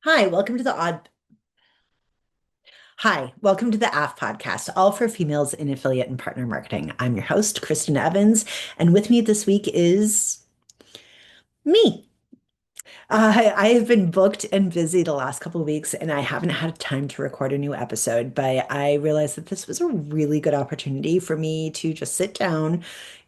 Hi, welcome to the Odd. Hi, welcome to the AF podcast, all for females in affiliate and partner marketing. I'm your host, Kristen Evans, and with me this week is me. I have been booked and busy the last couple of weeks, and I haven't had time to record a new episode, but I realized that this was a really good opportunity for me to just sit down,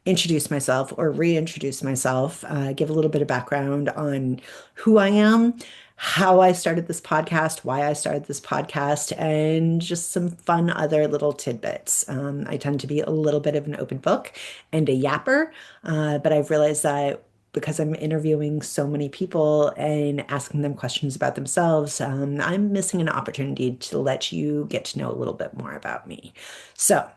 introduce myself or reintroduce myself, give a little bit of background on who I am, how I started this podcast, why I started this podcast, and just some fun other little tidbits. I tend to be a little bit of an open book and a yapper, but I've realized that because I'm interviewing so many people and asking them questions about themselves, I'm missing an opportunity to let you get to know a little bit more about me. So,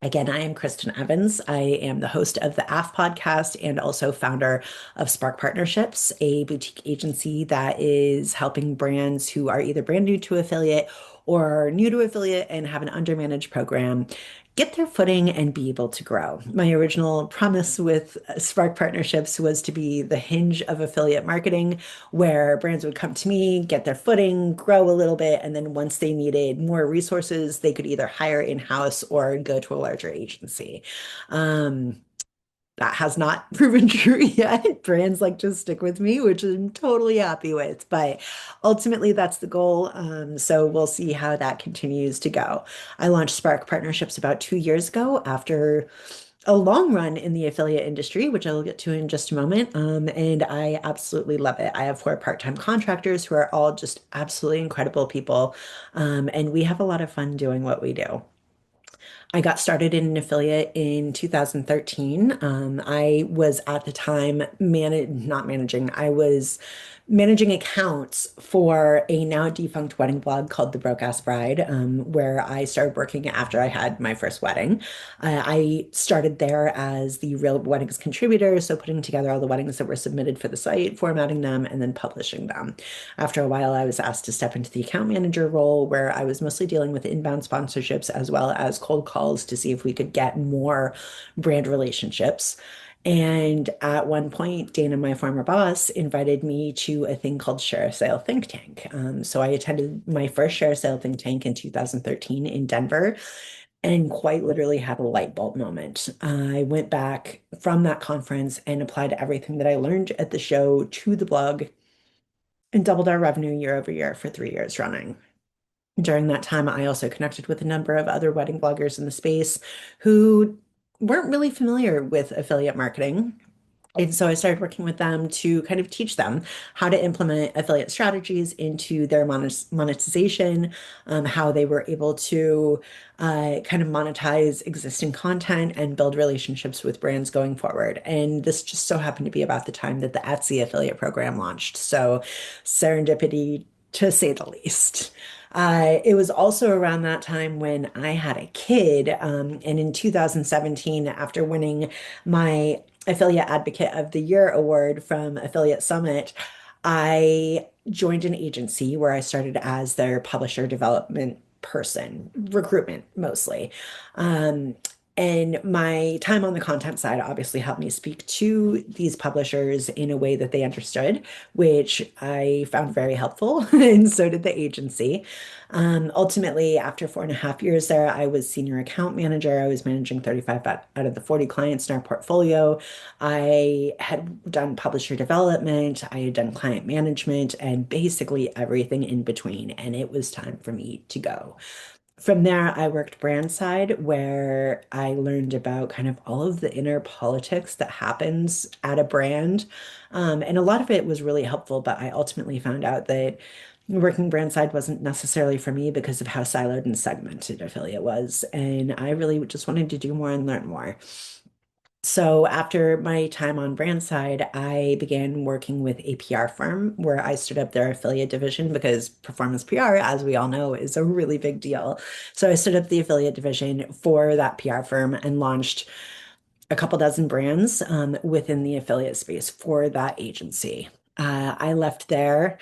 again, I am Kristen Evans. I am the host of the AF podcast and also founder of Spark Partnerships, a boutique agency that is helping brands who are either brand new to affiliate or new to affiliate and have an undermanaged program get their footing and be able to grow. My original promise with Spark Partnerships was to be the hinge of affiliate marketing, where brands would come to me, get their footing, grow a little bit, and then once they needed more resources, they could either hire in-house or go to a larger agency. Um, that has not proven true yet. Brands like to stick with me, which I'm totally happy with. But ultimately, that's the goal. So we'll see how that continues to go. I launched Spark Partnerships about 2 years ago after a long run in the affiliate industry, which I will get to in just a moment. And I absolutely love it. I have four part-time contractors who are all just absolutely incredible people. And we have a lot of fun doing what we do. I got started in an affiliate in 2013. I was at the time not managing, I was managing accounts for a now defunct wedding blog called The Broke Ass Bride, where I started working after I had my first wedding. I started there as the Real Weddings contributor, so putting together all the weddings that were submitted for the site, formatting them, and then publishing them. After a while, I was asked to step into the account manager role where I was mostly dealing with inbound sponsorships as well as cold calls to see if we could get more brand relationships. And at one point, Dana, my former boss, invited me to a thing called Share a Sale Think Tank. So I attended my first Share a Sale Think Tank in 2013 in Denver and quite literally had a light bulb moment. I went back from that conference and applied everything that I learned at the show to the blog and doubled our revenue year over year for 3 years running. During that time, I also connected with a number of other wedding bloggers in the space who weren't really familiar with affiliate marketing. And so I started working with them to kind of teach them how to implement affiliate strategies into their monetization, how they were able to kind of monetize existing content and build relationships with brands going forward. And this just so happened to be about the time that the Etsy affiliate program launched. So serendipity to say the least. It was also around that time when I had a kid. And in 2017, after winning my Affiliate Advocate of the Year award from Affiliate Summit, I joined an agency where I started as their publisher development person, recruitment mostly. Um, and my time on the content side obviously helped me speak to these publishers in a way that they understood, which I found very helpful, and so did the agency. Ultimately, after 4.5 years there, I was senior account manager. I was managing 35 out of the 40 clients in our portfolio. I had done publisher development, I had done client management, and basically everything in between. And it was time for me to go. From there, I worked brand side where I learned about kind of all of the inner politics that happens at a brand. And a lot of it was really helpful, but I ultimately found out that working brand side wasn't necessarily for me because of how siloed and segmented affiliate was. And I really just wanted to do more and learn more. So after my time on brand side, I began working with a PR firm where I stood up their affiliate division because performance PR, as we all know, is a really big deal. So I stood up the affiliate division for that PR firm and launched a couple dozen brands within the affiliate space for that agency. I left there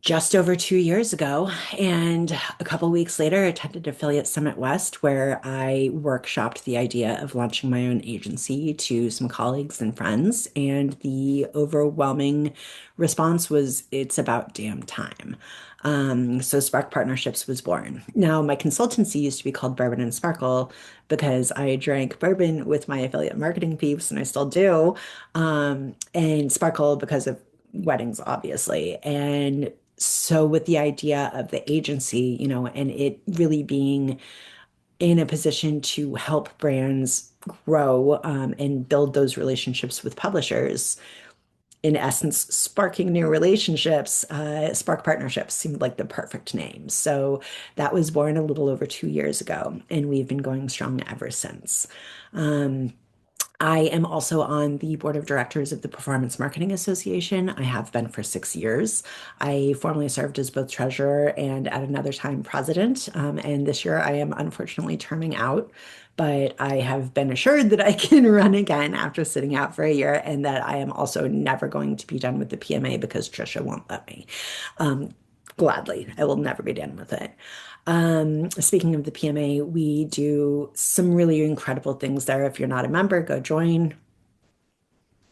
just over 2 years ago. And a couple weeks later, I attended Affiliate Summit West, where I workshopped the idea of launching my own agency to some colleagues and friends. And the overwhelming response was, it's about damn time. So Spark Partnerships was born. Now, my consultancy used to be called Bourbon and Sparkle because I drank bourbon with my affiliate marketing peeps, and I still do. And Sparkle because of weddings, obviously. And so with the idea of the agency, and it really being in a position to help brands grow and build those relationships with publishers, in essence, sparking new relationships, Spark Partnerships seemed like the perfect name. So that was born a little over 2 years ago, and we've been going strong ever since. Um, I am also on the board of directors of the Performance Marketing Association. I have been for 6 years. I formerly served as both treasurer and at another time president. And this year I am unfortunately terming out, but I have been assured that I can run again after sitting out for a year, and that I am also never going to be done with the PMA because Trisha won't let me. Um, Gladly, I will never be done with it. Speaking of the PMA, we do some really incredible things there. If you're not a member, go join.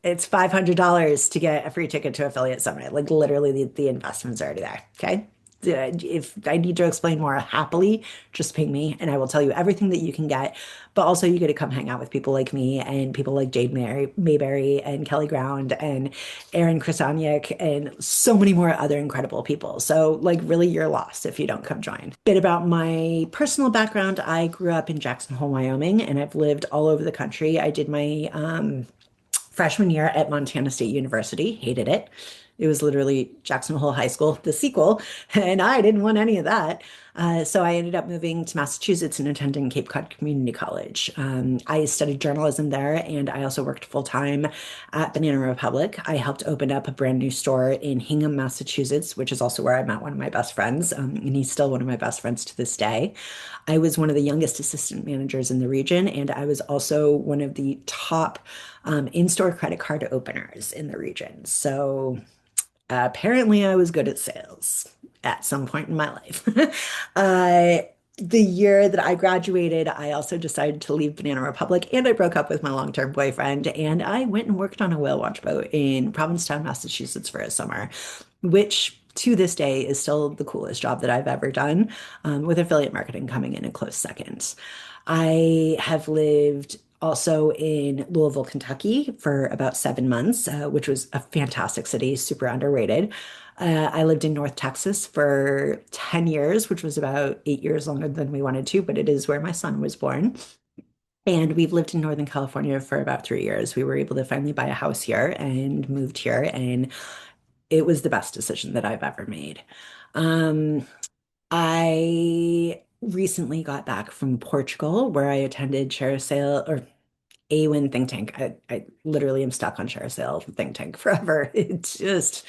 It's $500 to get a free ticket to Affiliate Summit. Like literally, the investment's already there. Okay. If I need to explain more happily, just ping me and I will tell you everything that you can get. But also, you get to come hang out with people like me and people like Mayberry and Kelly Ground and Aaron Krasaniak and so many more other incredible people. So, like, really, you're lost if you don't come join. Bit about my personal background: I grew up in Jackson Hole, Wyoming, and I've lived all over the country. I did my freshman year at Montana State University. Hated it. It was literally Jackson Hole High School, the sequel, and I didn't want any of that. So I ended up moving to Massachusetts and attending Cape Cod Community College. I studied journalism there, and I also worked full time at Banana Republic. I helped open up a brand new store in Hingham, Massachusetts, which is also where I met one of my best friends, and he's still one of my best friends to this day. I was one of the youngest assistant managers in the region, and I was also one of the top in-store credit card openers in the region. So apparently, I was good at sales at some point in my life. uh, the year that I graduated, I also decided to leave Banana Republic, and I broke up with my long-term boyfriend, and I went and worked on a whale watch boat in Provincetown, Massachusetts for a summer, which to this day is still the coolest job that I've ever done, with affiliate marketing coming in a close second. I have lived also in Louisville, Kentucky for about 7 months, which was a fantastic city, super underrated. I lived in North Texas for 10 years, which was about 8 years longer than we wanted to, but it is where my son was born. And we've lived in Northern California for about 3 years. We were able to finally buy a house here and moved here, and it was the best decision that I've ever made. Um, I recently got back from Portugal, where I attended Share Sale or AWIN think tank. I literally am stuck on Share Sale think tank forever. It's just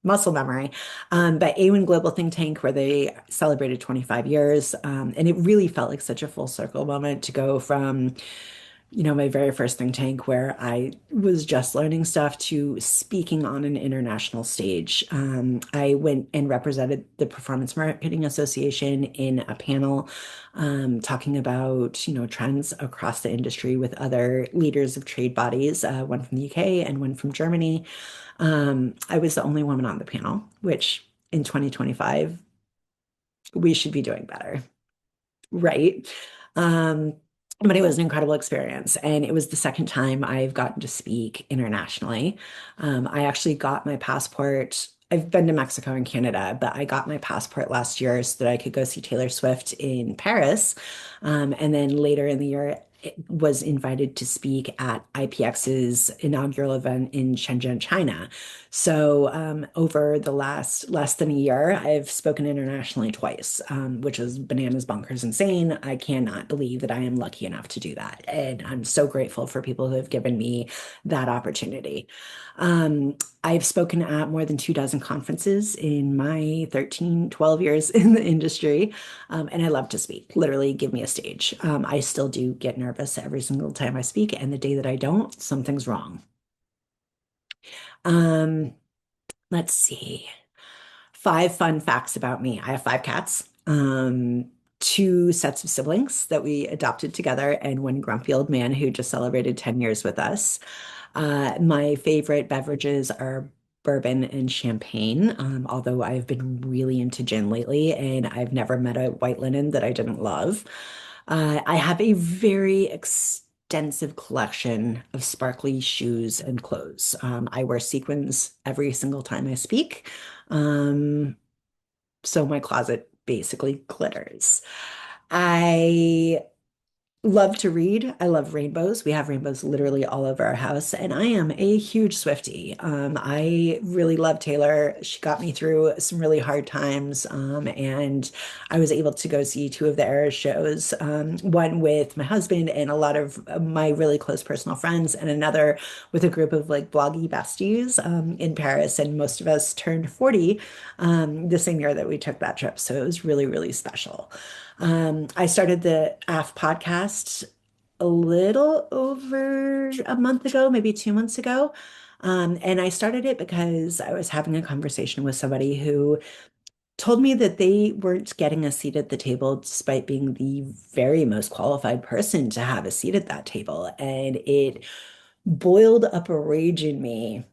muscle memory. But AWIN Global Think Tank, where they celebrated 25 years. And it really felt like such a full circle moment to go from my very first think tank where I was just learning stuff to speaking on an international stage. I went and represented the Performance Marketing Association in a panel talking about, trends across the industry with other leaders of trade bodies, one from the UK and one from Germany. I was the only woman on the panel, which in 2025, we should be doing better. Right. Um, but it was an incredible experience. And it was the second time I've gotten to speak internationally. I actually got my passport. I've been to Mexico and Canada, but I got my passport last year so that I could go see Taylor Swift in Paris. And then later in the year, was invited to speak at IPX's inaugural event in Shenzhen, China. So over the last less than a year, I've spoken internationally twice, which is bananas, bonkers, insane. I cannot believe that I am lucky enough to do that. And I'm so grateful for people who have given me that opportunity. I've spoken at more than 2 dozen conferences in my 13, 12 years in the industry. And I love to speak. Literally, give me a stage. I still do get nervous every single time I speak, and the day that I don't, something's wrong. Um, let's see. five fun facts about me. I have five cats, two sets of siblings that we adopted together, and one grumpy old man who just celebrated 10 years with us. My favorite beverages are bourbon and champagne, although I've been really into gin lately, and I've never met a white linen that I didn't love. I have a very extensive collection of sparkly shoes and clothes. I wear sequins every single time I speak. Um, so my closet basically glitters. I love to read. I love rainbows. We have rainbows literally all over our house, and I am a huge Swiftie. I really love Taylor. She got me through some really hard times, and I was able to go see two of the Eras shows, one with my husband and a lot of my really close personal friends, and another with a group of like bloggy besties, in Paris. And most of us turned 40, the same year that we took that trip. So it was really, really special. I started the AF podcast a little over a month ago, maybe 2 months ago. And I started it because I was having a conversation with somebody who told me that they weren't getting a seat at the table despite being the very most qualified person to have a seat at that table. And it boiled up a rage in me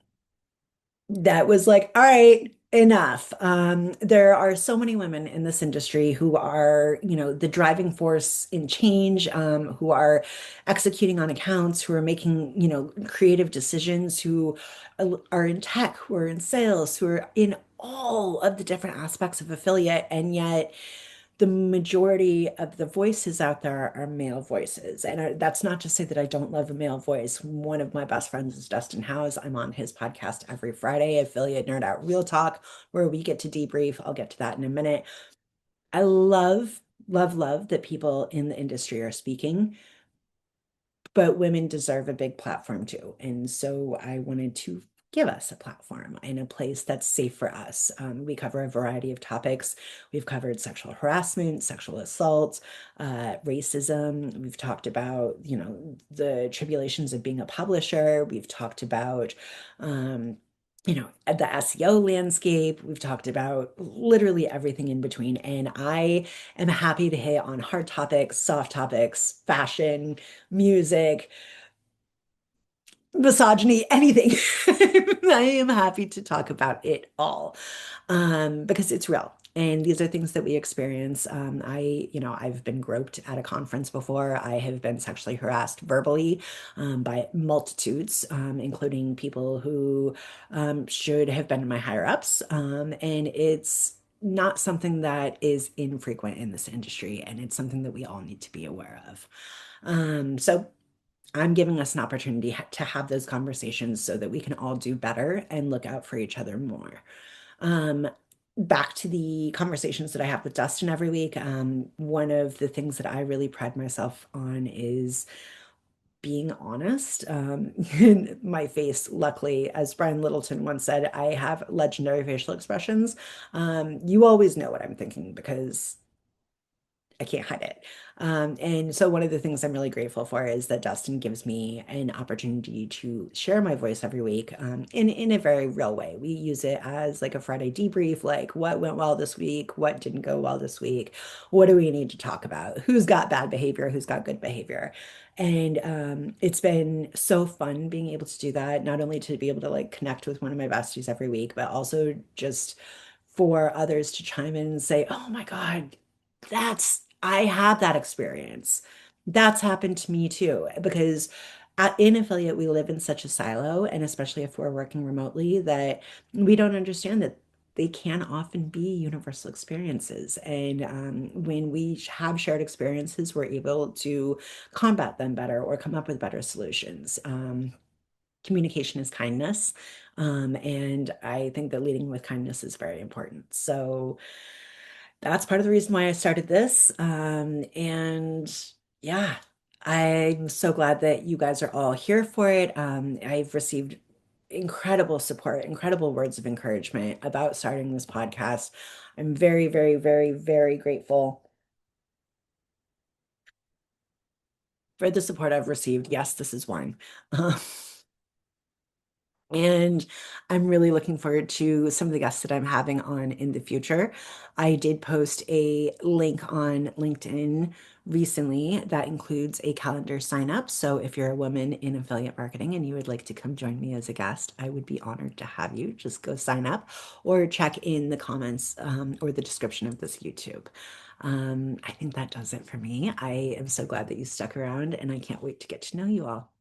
that was like, all right, enough. There are so many women in this industry who are, the driving force in change, who are executing on accounts, who are making, creative decisions, who are in tech, who are in sales, who are in all of the different aspects of affiliate, and yet the majority of the voices out there are male voices. And that's not to say that I don't love a male voice. One of my best friends is Dustin House. I'm on his podcast every Friday, Affiliate Nerd Out Real Talk, where we get to debrief. I'll get to that in a minute. I love, love, love that people in the industry are speaking, but women deserve a big platform too. And so I wanted to give us a platform and a place that's safe for us. We cover a variety of topics. We've covered sexual harassment, sexual assault, racism. We've talked about, the tribulations of being a publisher. We've talked about, the SEO landscape. We've talked about literally everything in between. And I am happy to hit on hard topics, soft topics, fashion, music, misogyny, anything. I am happy to talk about it all, because it's real. And these are things that we experience. I've been groped at a conference before. I have been sexually harassed verbally, by multitudes, including people who, should have been my higher ups. And it's not something that is infrequent in this industry, and it's something that we all need to be aware of. So I'm giving us an opportunity to have those conversations so that we can all do better and look out for each other more. Um, Back to the conversations that I have with Dustin every week. One of the things that I really pride myself on is being honest. In my face, luckily, as Brian Littleton once said, I have legendary facial expressions. You always know what I'm thinking because I can't hide it. And so one of the things I'm really grateful for is that Dustin gives me an opportunity to share my voice every week, in a very real way. We use it as like a Friday debrief, like what went well this week, what didn't go well this week, what do we need to talk about, who's got bad behavior, who's got good behavior. And it's been so fun being able to do that, not only to be able to like connect with one of my besties every week, but also just for others to chime in and say, oh my God, I had that experience. That's happened to me too, because in affiliate, we live in such a silo, and especially if we're working remotely, that we don't understand that they can often be universal experiences. And when we have shared experiences, we're able to combat them better or come up with better solutions. Communication is kindness. And I think that leading with kindness is very important. So, that's part of the reason why I started this. And yeah, I'm so glad that you guys are all here for it. I've received incredible support, incredible words of encouragement about starting this podcast. I'm very, very, very, very grateful for the support I've received. Yes, this is one. And I'm really looking forward to some of the guests that I'm having on in the future. I did post a link on LinkedIn recently that includes a calendar sign up. So if you're a woman in affiliate marketing and you would like to come join me as a guest, I would be honored to have you. Just go sign up or check in the comments or the description of this YouTube. I think that does it for me. I am so glad that you stuck around and I can't wait to get to know you all.